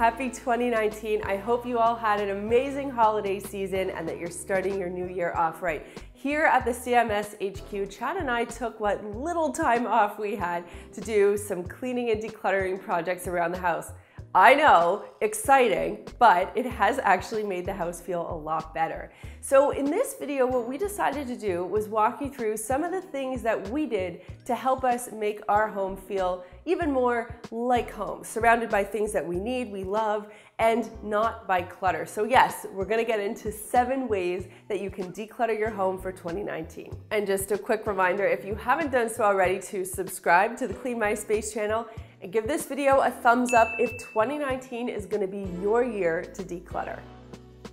Happy 2019. I hope you all had an amazing holiday season and that you're starting your new year off right. Here at the CMS HQ, Chad and I took what little time off we had to do some cleaning and decluttering projects around the house. I know, exciting, but it has actually made the house feel a lot better. So in this video, what we decided to do was walk you through some of the things that we did to help us make our home feel even more like home, surrounded by things that we need, we love, and not by clutter. So yes, we're gonna get into 7 ways that you can declutter your home for 2019. And just a quick reminder, if you haven't done so already, to subscribe to the Clean My Space channel and give this video a thumbs up if 2019 is gonna be your year to declutter.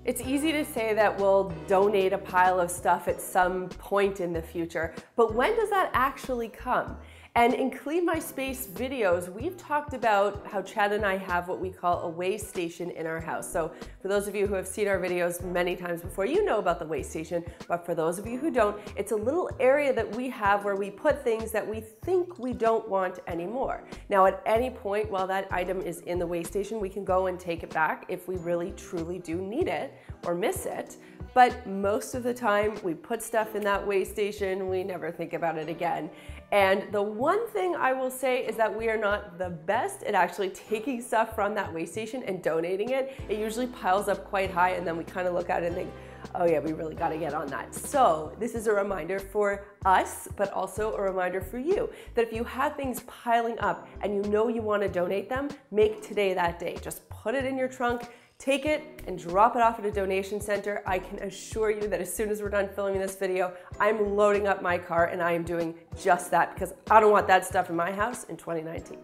It's easy to say that we'll donate a pile of stuff at some point in the future, but when does that actually come? And in Clean My Space videos, we've talked about how Chad and I have what we call a waste station in our house. So for those of you who have seen our videos many times before, you know about the waste station, but for those of you who don't, it's a little area that we have where we put things that we think we don't want anymore. Now at any point while that item is in the waste station, we can go and take it back if we really truly do need it or miss it. But most of the time we put stuff in that waste station, we never think about it again. And the one thing I will say is that we are not the best at actually taking stuff from that waste station and donating it. It usually piles up quite high and then we kind of look at it and think, oh yeah, we really got to get on that. So this is a reminder for us, but also a reminder for you that if you have things piling up and you know you want to donate them, make today that day. Just put it in your trunk, take it and drop it off at a donation center. I can assure you that as soon as we're done filming this video, I'm loading up my car and I am doing just that because I don't want that stuff in my house in 2019.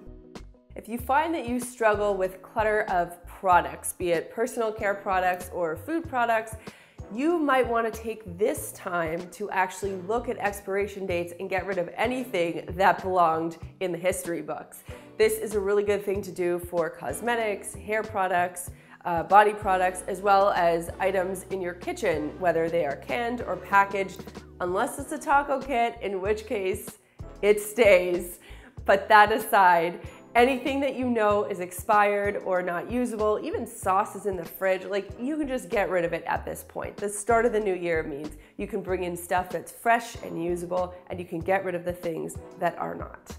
If you find that you struggle with clutter of products, be it personal care products or food products, you might want to take this time to actually look at expiration dates and get rid of anything that belonged in the history books. This is a really good thing to do for cosmetics, hair products, body products, as well as items in your kitchen, whether they are canned or packaged, unless it's a taco kit, in which case it stays. But that aside, anything that you know is expired or not usable, even sauces in the fridge, like you can just get rid of it at this point. The start of the new year means you can bring in stuff that's fresh and usable, and you can get rid of the things that are not.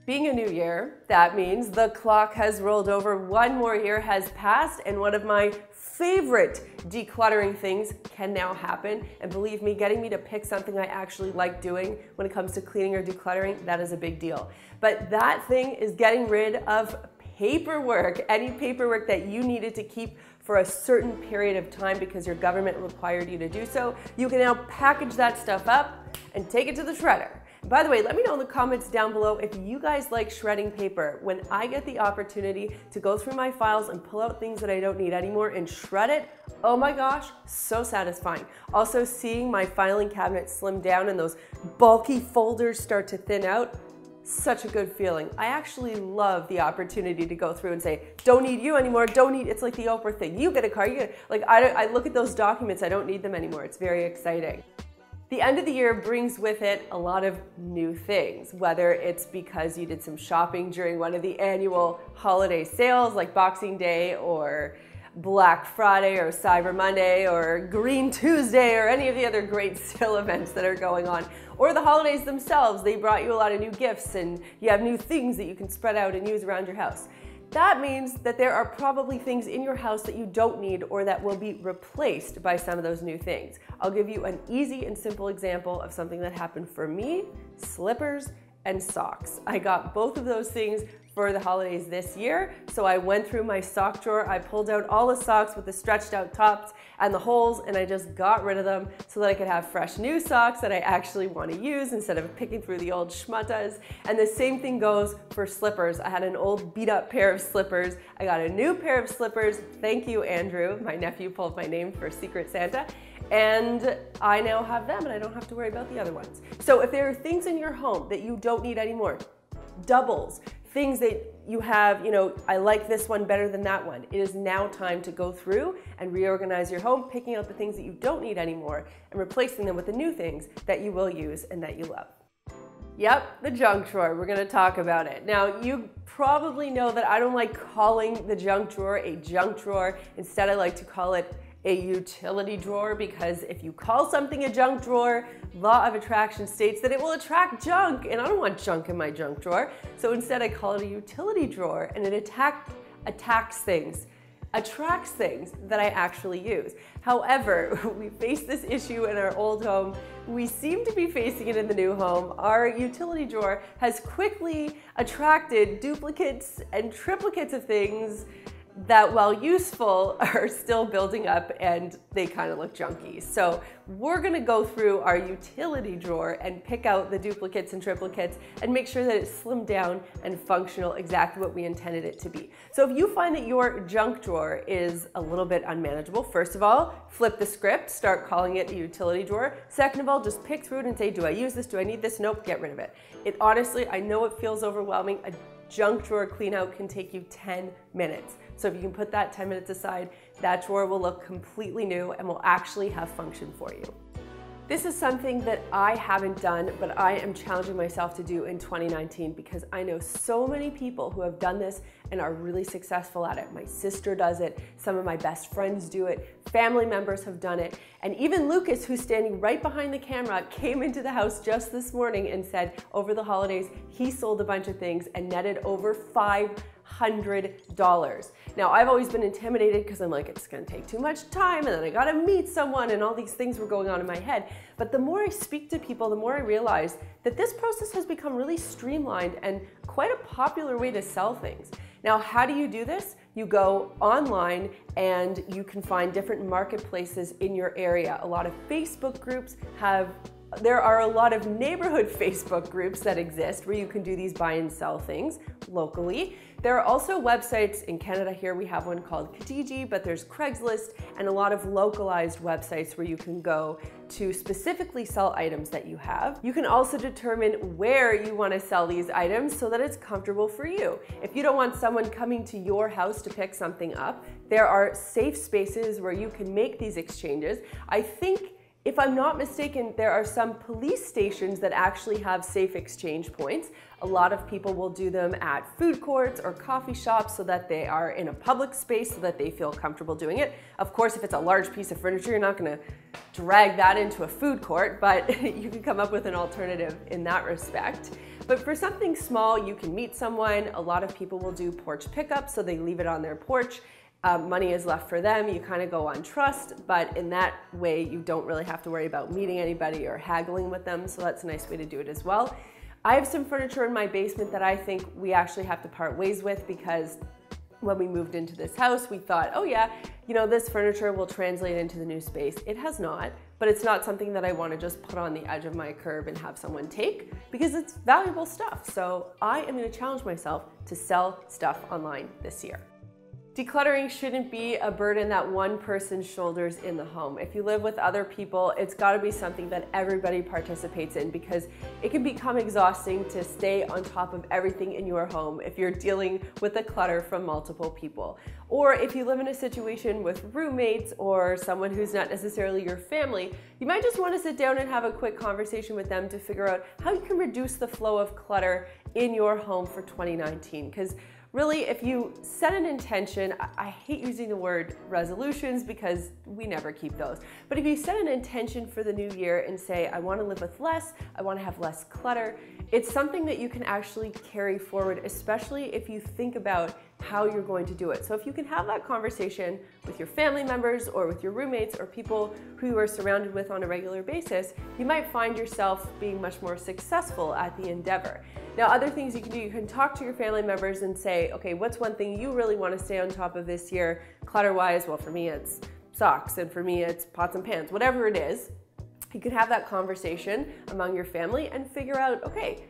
Being a new year, that means the clock has rolled over, one more year has passed, and one of my favorite decluttering things can now happen. And believe me, getting me to pick something I actually like doing when it comes to cleaning or decluttering, that is a big deal. But that thing is getting rid of paperwork, any paperwork that you needed to keep for a certain period of time because your government required you to do so. You can now package that stuff up and take it to the shredder. By the way, let me know in the comments down below if you guys like shredding paper. When I get the opportunity to go through my files and pull out things that I don't need anymore and shred it, oh my gosh, so satisfying. Also, seeing my filing cabinet slim down and those bulky folders start to thin out, such a good feeling. I actually love the opportunity to go through and say, don't need you anymore, don't need, it's like the Oprah thing. You get a car, you get, like I look at those documents, I don't need them anymore. It's very exciting. The end of the year brings with it a lot of new things, whether it's because you did some shopping during one of the annual holiday sales like Boxing Day or Black Friday or Cyber Monday or Green Tuesday or any of the other great sale events that are going on. Or the holidays themselves, they brought you a lot of new gifts and you have new things that you can spread out and use around your house. That means that there are probably things in your house that you don't need or that will be replaced by some of those new things. I'll give you an easy and simple example of something that happened for me: slippers and socks. I got both of those things for the holidays this year. So I went through my sock drawer, I pulled out all the socks with the stretched out tops and the holes, and I just got rid of them so that I could have fresh new socks that I actually want to use instead of picking through the old schmuttas. And the same thing goes for slippers. I had an old beat up pair of slippers. I got a new pair of slippers. Thank you, Andrew. My nephew pulled my name for Secret Santa. And I now have them and I don't have to worry about the other ones. So if there are things in your home that you don't need anymore, doubles, things that you have, you know, I like this one better than that one. It is now time to go through and reorganize your home, picking out the things that you don't need anymore and replacing them with the new things that you will use and that you love. Yep, the junk drawer. We're going to talk about it. Now, you probably know that I don't like calling the junk drawer a junk drawer. Instead, I like to call it a utility drawer, because if you call something a junk drawer, law of attraction states that it will attract junk, and I don't want junk in my junk drawer. So instead, I call it a utility drawer, and it attracts things that I actually use. However, we face this issue in our old home. We seem to be facing it in the new home. Our utility drawer has quickly attracted duplicates and triplicates of things that, while useful, are still building up and they kind of look junky. So we're gonna go through our utility drawer and pick out the duplicates and triplicates and make sure that it's slimmed down and functional, exactly what we intended it to be. So if you find that your junk drawer is a little bit unmanageable, first of all, flip the script, start calling it a utility drawer. Second of all, just pick through it and say, do I use this? Do I need this? Nope, get rid of it. It honestly, I know it feels overwhelming. A junk drawer clean out can take you 10 minutes. So if you can put that 10 minutes aside, that drawer will look completely new and will actually have function for you. This is something that I haven't done, but I am challenging myself to do in 2019, because I know so many people who have done this and are really successful at it. My sister does it, some of my best friends do it, family members have done it, and even Lucas, who's standing right behind the camera, came into the house just this morning and said over the holidays he sold a bunch of things and netted over $500. Now, I've always been intimidated because I'm like, it's gonna take too much time, and then I gotta meet someone, and all these things were going on in my head. But the more I speak to people, the more I realize that this process has become really streamlined and quite a popular way to sell things. Now, how do you do this? You go online and you can find different marketplaces in your area. A lot of Facebook groups there are a lot of neighborhood Facebook groups that exist where you can do these buy and sell things locally. There are also websites in Canada. Here we have one called Kijiji, but there's Craigslist and a lot of localized websites where you can go to specifically sell items that you have. You can also determine where you want to sell these items so that it's comfortable for you. If you don't want someone coming to your house to pick something up, there are safe spaces where you can make these exchanges. I think, if I'm not mistaken, there are some police stations that actually have safe exchange points. A lot of people will do them at food courts or coffee shops so that they are in a public space so that they feel comfortable doing it. Of course, if it's a large piece of furniture, you're not gonna drag that into a food court, but you can come up with an alternative in that respect. But for something small, you can meet someone. A lot of people will do porch pickup, so they leave it on their porch. Money is left for them. You kind of go on trust, but in that way, you don't really have to worry about meeting anybody or haggling with them. So that's a nice way to do it as well. I have some furniture in my basement that I think we actually have to part ways with, because when we moved into this house, we thought, oh yeah, you know, this furniture will translate into the new space. It has not, but it's not something that I want to just put on the edge of my curb and have someone take, because it's valuable stuff. So I am going to challenge myself to sell stuff online this year. Decluttering shouldn't be a burden that one person shoulders in the home. If you live with other people, it's got to be something that everybody participates in, because it can become exhausting to stay on top of everything in your home if you're dealing with the clutter from multiple people. Or if you live in a situation with roommates or someone who's not necessarily your family, you might just want to sit down and have a quick conversation with them to figure out how you can reduce the flow of clutter in your home for 2019. Because really, if you set an intention, I hate using the word resolutions because we never keep those, but if you set an intention for the new year and say, I want to live with less, I want to have less clutter, it's something that you can actually carry forward, especially if you think about how you're going to do it. So if you can have that conversation with your family members or with your roommates or people who you are surrounded with on a regular basis, you might find yourself being much more successful at the endeavor. Now, other things you can do, you can talk to your family members and say, okay, what's one thing you really want to stay on top of this year, clutter-wise? Well, for me, it's socks, and for me, it's pots and pans, whatever it is. You can have that conversation among your family and figure out, okay,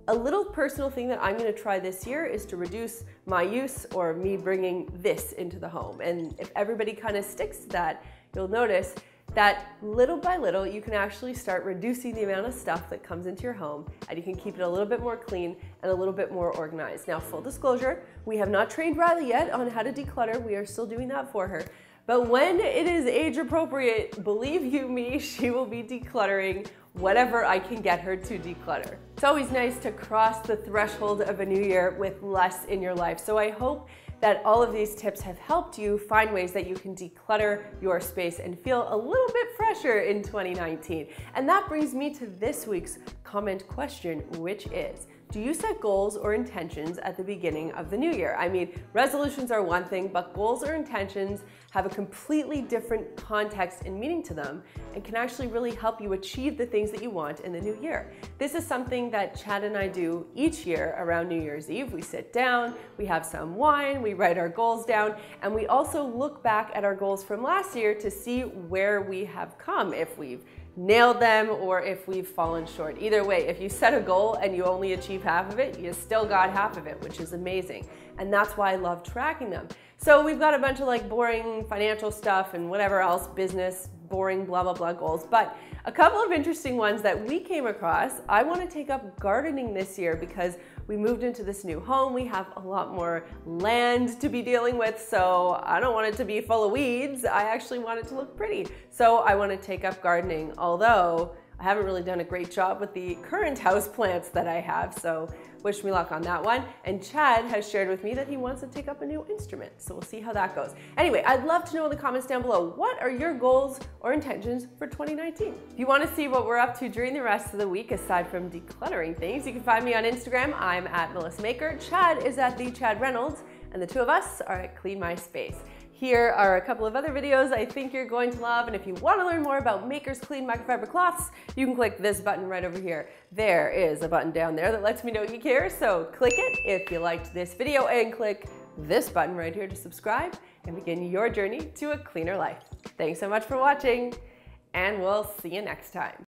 a little personal thing that I'm going to try this year is to reduce my use or me bringing this into the home. And if everybody kind of sticks to that, you'll notice that little by little, you can actually start reducing the amount of stuff that comes into your home, and you can keep it a little bit more clean and a little bit more organized. Now, full disclosure, we have not trained Riley yet on how to declutter. We are still doing that for her. But when it is age appropriate, believe you me, she will be decluttering whatever I can get her to declutter. It's always nice to cross the threshold of a new year with less in your life. So I hope that all of these tips have helped you find ways that you can declutter your space and feel a little bit fresher in 2019. And that brings me to this week's comment question, which is, do you set goals or intentions at the beginning of the new year? I mean, resolutions are one thing, but goals or intentions have a completely different context and meaning to them and can actually really help you achieve the things that you want in the new year. This is something that Chad and I do each year around New Year's Eve. We sit down, we have some wine, we write our goals down, and we also look back at our goals from last year to see where we have come, if we've nailed them or if we've fallen short. Either way, if you set a goal and you only achieve half of it, you still got half of it, which is amazing. And that's why I love tracking them. So we've got a bunch of like boring financial stuff and whatever else, business, boring blah, blah, blah goals. But a couple of interesting ones that we came across. I want to take up gardening this year because we moved into this new home. We have a lot more land to be dealing with, so I don't want it to be full of weeds. I actually want it to look pretty. So I want to take up gardening, although I haven't really done a great job with the current house plants that I have, so wish me luck on that one. And Chad has shared with me that he wants to take up a new instrument, so we'll see how that goes. Anyway, I'd love to know in the comments down below, what are your goals or intentions for 2019? If you want to see what we're up to during the rest of the week, aside from decluttering things, you can find me on Instagram. I'm at Melissa Maker. Chad is at the Chad Reynolds, and the two of us are at Clean My Space. Here are a couple of other videos I think you're going to love, and if you want to learn more about Maker's Clean Microfiber Cloths, you can click this button right over here. There is a button down there that lets me know you care, so click it if you liked this video, and click this button right here to subscribe and begin your journey to a cleaner life. Thanks so much for watching, and we'll see you next time.